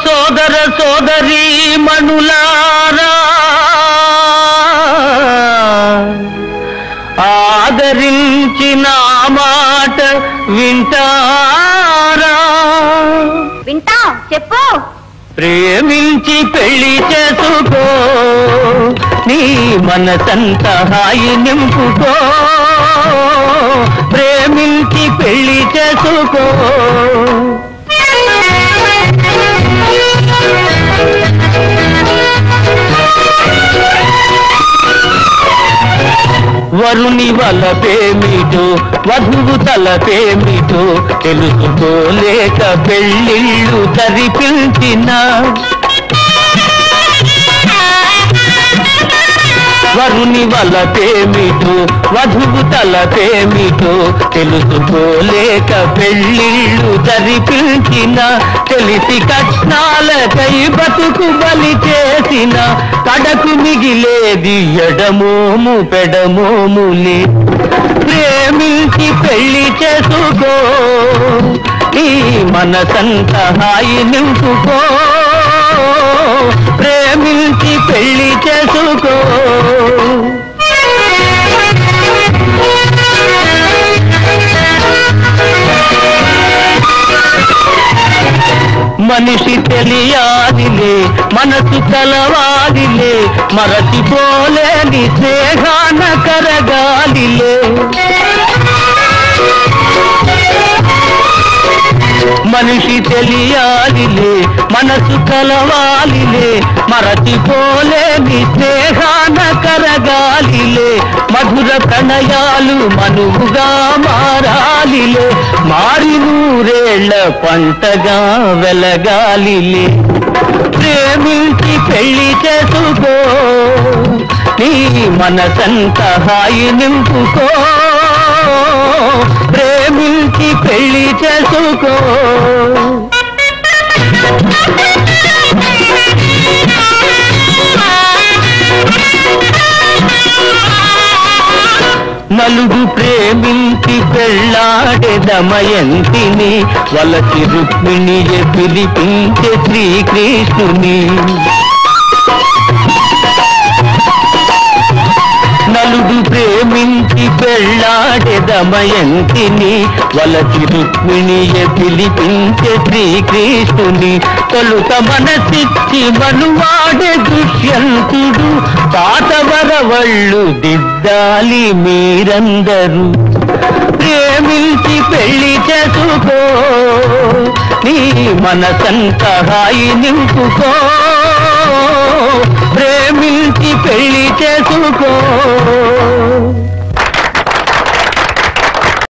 సోదర సోదరీ మణులారా ఆదరించిన మాట వింటారా? వింటా, చెప్పు. ప్రేమించి పెళ్లి చేసుకో, నీ మనసంత హాయి నింపుకో. ప్రేమించి పెళ్లి చేసుకో. వరుని వలపేమిటో వధువు తలపేమిటో తెలుసుకోలేక పెళ్ళిళ్ళు తరిపించిన వరుని వలపేమిటో వధువు తలపేమిటో తెలుసుకోలేక పెళ్ళిళ్ళు తరిపించిన తెలిసి కట్నాలకై బతుకు బలి చేసిన కడకు మిగిలేది ఎడమోము పెడమోములే. ప్రేమించి పెళ్లి చేసుకో, నీ మనసంత హాయి నింపుకో. ప్రేమించి పెళ్లి చేసుకో. మనిషి తెలియాలిలే, మనసు కలవాలిలే, మరచిపోలేని స్నేహాన కరగాలిలే. మనిషి తెలియాలిలే, మనసు కలవాలిలే, మరచిపోలేని స్నేహాన కరగాలిలే. మధుర ప్రణయాలు మనువుగా మారాలిలే, మారి నూరేళ్ల పంటగా వెలగాలిలే. ప్రేమించి పెళ్లి చేసుకో, నీ మనసంత హాయి నింపుకో. ప్రేమించి పెళ్లి చేసుకో. నలుగు ప్రేమించి పెళ్ళాడే దమయంతిని వలసి రుక్మిణియే పిలిపించే శ్రీకృష్ణుని. నలుగు ప్రేమించి పెళ్ళాడే దమయంతిని వలసి రుక్మిణియే పిలిపించే శ్రీకృష్ణుని. తొలుత మనసిచ్చి మనువాడే దుష్యంతుడు పాతవరవళ్ళు దిద్దాలి మీరందరూ. ప్రేమించి పెళ్లి చేసుకో, నీ మనసంత హాయి నింపుకో. ప్రేమించి పెళ్లి చేసుకో.